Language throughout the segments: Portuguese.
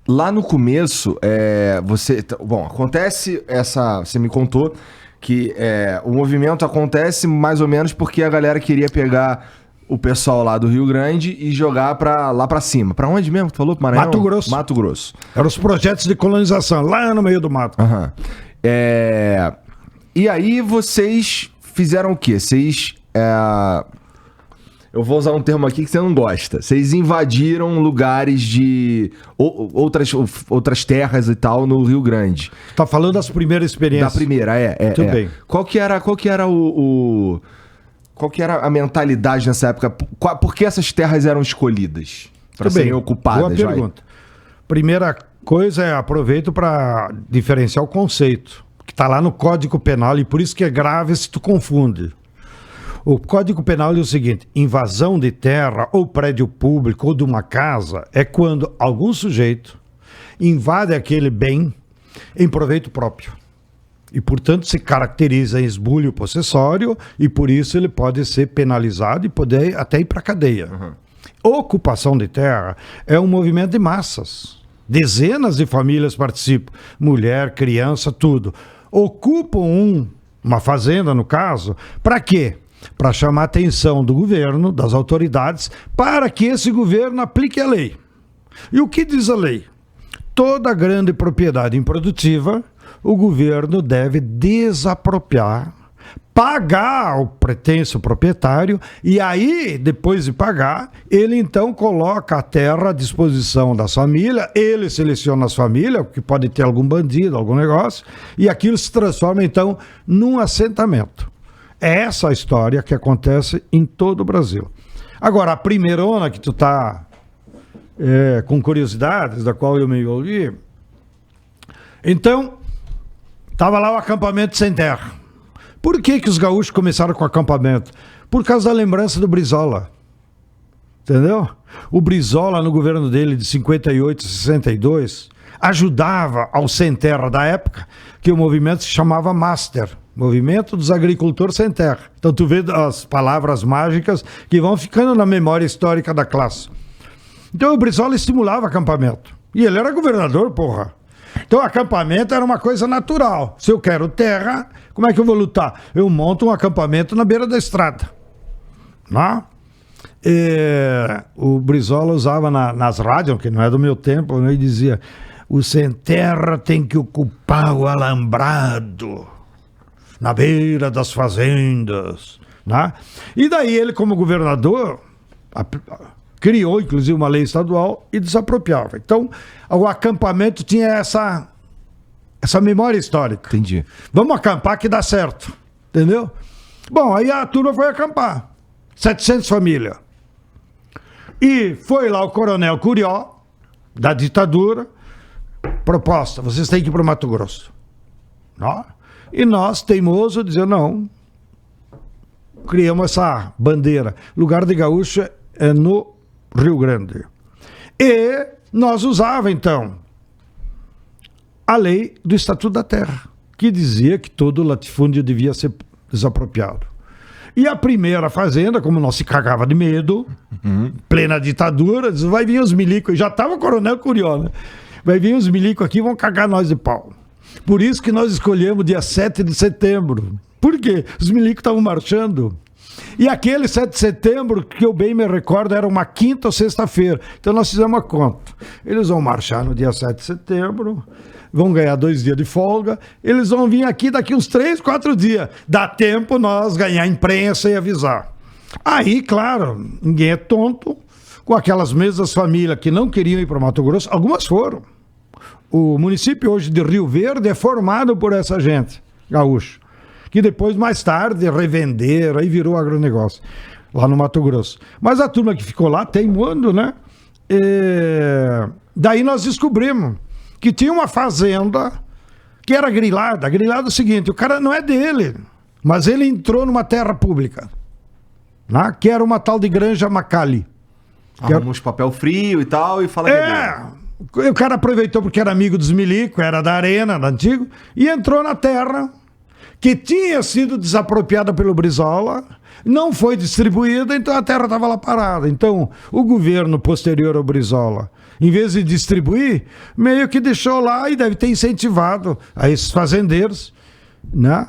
lá no começo, bom, acontece você me contou que o movimento acontece mais ou menos porque a galera queria pegar o pessoal lá do Rio Grande e jogar lá pra cima. Pra onde mesmo? Tu falou? Maranhão? Mato Grosso. Mato Grosso. Eram os projetos de colonização, lá no meio do mato. Uhum. E aí vocês fizeram o quê? Eu vou usar um termo aqui que você não gosta. Vocês invadiram lugares de outras terras e tal no Rio Grande. Tá falando das primeiras experiências? Da primeira, Muito bem. Qual que era a mentalidade nessa época? Por que essas terras eram escolhidas para serem ocupadas? Boa pergunta. Primeira coisa aproveito para diferenciar o conceito, que está lá no Código Penal, e por isso que é grave se tu confunde. O Código Penal diz o seguinte: invasão de terra ou prédio público ou de uma casa é quando algum sujeito invade aquele bem em proveito próprio. E, portanto, se caracteriza em esbulho possessório e, por isso, ele pode ser penalizado e poder até ir para a cadeia. Uhum. Ocupação de terra é um movimento de massas. Dezenas de famílias participam. Mulher, criança, tudo. Ocupam uma fazenda, no caso, para quê? Para chamar a atenção do governo, das autoridades, para que esse governo aplique a lei. E o que diz a lei? Toda grande propriedade improdutiva, o governo deve desapropriar, pagar ao pretenso proprietário, e aí, depois de pagar, ele então coloca a terra à disposição das famílias, ele seleciona as famílias, porque pode ter algum bandido, algum negócio, e aquilo se transforma então num assentamento. É essa a história que acontece em todo o Brasil. Agora, a primeirona que tu está com curiosidades, da qual eu me envolvi, então, estava lá o acampamento sem terra. Por que os gaúchos começaram com o acampamento? Por causa da lembrança do Brizola. Entendeu? O Brizola, no governo dele de 58 a 62, ajudava ao sem terra da época, que o movimento se chamava Master, Movimento dos Agricultores Sem Terra. Então tu vê as palavras mágicas que vão ficando na memória histórica da classe. Então o Brizola estimulava acampamento. E ele era governador, porra. Então, acampamento era uma coisa natural. Se eu quero terra, como é que eu vou lutar? Eu monto um acampamento na beira da estrada. Não? O Brizola usava nas rádios, que não é do meu tempo, ele dizia: o sem terra tem que ocupar o alambrado na beira das fazendas. Não? E daí ele, como governador, criou, inclusive, uma lei estadual e desapropriava. Então, o acampamento tinha essa memória histórica. Entendi. Vamos acampar que dá certo. Entendeu? Bom, aí a turma foi acampar. 700 famílias. E foi lá o coronel Curió, da ditadura, proposta: vocês têm que ir para o Mato Grosso. Não? E nós, teimoso, dizendo: não. Criamos essa bandeira. Lugar de gaúcho é no Rio Grande. E nós usava, então, a lei do Estatuto da Terra, que dizia que todo latifúndio devia ser desapropriado. E a primeira fazenda, como nós se cagava de medo, plena ditadura, diz: vai vir os milicos, já estava o coronel Curió, né? Vai vir os milicos aqui e vão cagar nós de pau. Por isso que nós escolhemos dia 7 de setembro. Por quê? Os milicos estavam marchando. E aquele 7 de setembro, que eu bem me recordo, era uma quinta ou sexta-feira. Então nós fizemos uma conta. Eles vão marchar no dia 7 de setembro, vão ganhar 2 dias de folga, eles vão vir aqui daqui uns 3, 4 dias. Dá tempo nós ganhar imprensa e avisar. Aí, claro, ninguém é tonto, com aquelas mesmas famílias que não queriam ir para Mato Grosso, algumas foram. O município hoje de Rio Verde é formado por essa gente, gaúcho, que depois, mais tarde, revenderam, aí virou agronegócio, lá no Mato Grosso. Mas a turma que ficou lá, teimando, né? Daí nós descobrimos que tinha uma fazenda que era grilada. Grilada é o seguinte: o cara não é dele, mas ele entrou numa terra pública, né? Que era uma tal de Granja Macali. Arruma uns papel frio e tal e fala que é dele. O cara aproveitou porque era amigo dos milicos, era da Arena, da Antigo, e entrou na terra que tinha sido desapropriada pelo Brizola, não foi distribuída, então a terra estava lá parada. Então, o governo posterior ao Brizola em vez de distribuir, meio que deixou lá e deve ter incentivado a esses fazendeiros, né,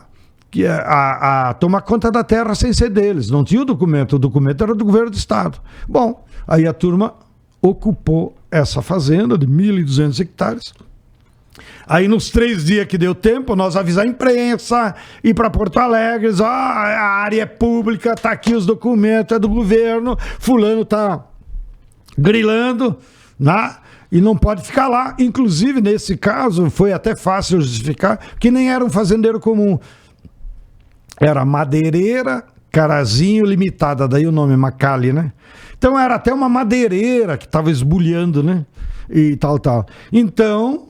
a tomar conta da terra sem ser deles. Não tinha o documento era do governo do estado. Bom, aí a turma ocupou essa fazenda de 1.200 hectares. Aí nos 3 dias que deu tempo, nós avisamos a imprensa, ir para Porto Alegre, a área é pública, tá aqui os documentos, é do governo, fulano tá grilando, né? E não pode ficar lá. Inclusive, nesse caso, foi até fácil justificar, que nem era um fazendeiro comum. Era Madeireira Carazinho Limitada, daí o nome Macali, né? Então era até uma madeireira que estava esbulhando, né? E tal. Então...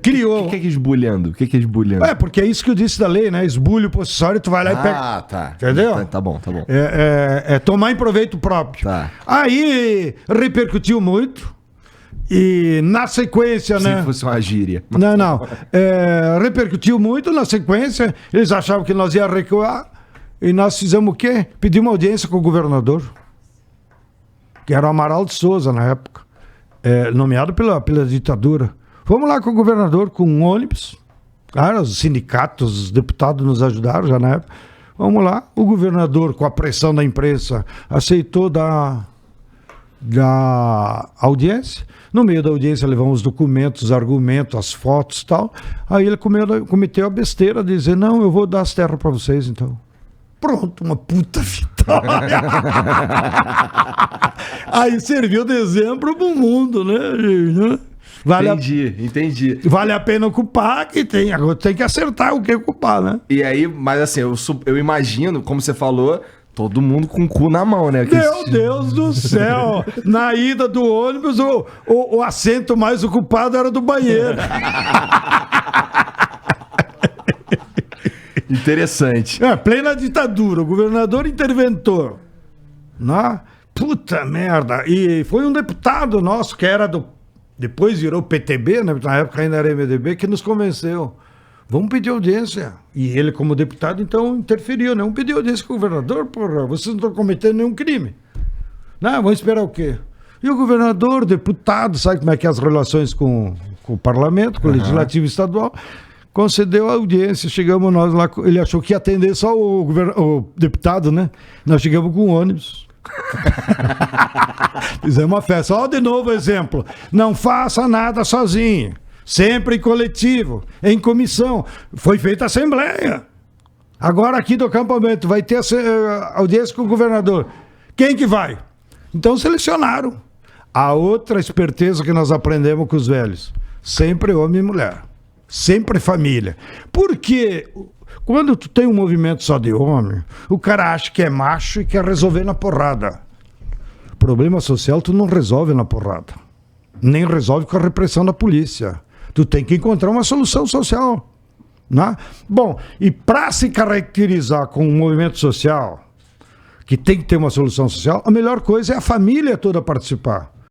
criou. O que é esbulhando? O que é esbulhando? Porque é isso que eu disse da lei, né? Esbulho possessório, tu vai lá e pega. Ah, tá. Entendeu? Tá bom. É tomar em proveito próprio. Tá. Aí repercutiu muito. E na sequência, né? Se fosse uma gíria. Não. Repercutiu muito na sequência. Eles achavam que nós ia recuar. E nós fizemos o quê? Pedimos audiência com o governador, que era o Amaral de Souza na época, nomeado pela ditadura. Fomos lá com o governador, com um ônibus. Claro, os sindicatos, os deputados nos ajudaram já na época. Vamos lá. O governador, com a pressão da imprensa, aceitou dar audiência. No meio da audiência, levamos os documentos, os argumentos, as fotos e tal. Aí ele cometeu a besteira de dizer, não, eu vou dar as terras para vocês, então. Pronto, uma puta vitória. Aí serviu de exemplo pro mundo, né? Entendi. Vale a pena ocupar, que agora tem que acertar o que ocupar, né? E aí, mas assim, eu imagino, como você falou, todo mundo com o cu na mão, né? Meu Deus do céu! Na ida do ônibus, o assento mais ocupado era do banheiro. Interessante. Plena ditadura, o governador interventor. Né? Puta merda! E foi um deputado nosso que era depois virou PTB, né? Na época ainda era MDB, que nos convenceu. Vamos pedir audiência. E ele, como deputado, então interferiu, né? Vamos pedir audiência com o governador, porra, vocês não estão cometendo nenhum crime. Não, vamos esperar o quê? E o governador, deputado, sabe como é que é as relações com o parlamento, com o legislativo estadual, concedeu a audiência, chegamos nós lá, ele achou que ia atender só o deputado, né? Nós chegamos com um ônibus. Fizemos uma festa. Olha de novo o exemplo. Não faça nada sozinho. Sempre em coletivo, em comissão. Foi feita a assembleia. Agora aqui do acampamento vai ter audiência com o governador. Quem que vai? Então selecionaram. A outra esperteza que nós aprendemos com os velhos. Sempre homem e mulher. Sempre família. Porque quando tu tem um movimento só de homem, o cara acha que é macho e quer resolver na porrada. Problema social tu não resolve na porrada. Nem resolve com a repressão da polícia. Tu tem que encontrar uma solução social. Né? Bom, e para se caracterizar com um movimento social, que tem que ter uma solução social, a melhor coisa é a família toda participar.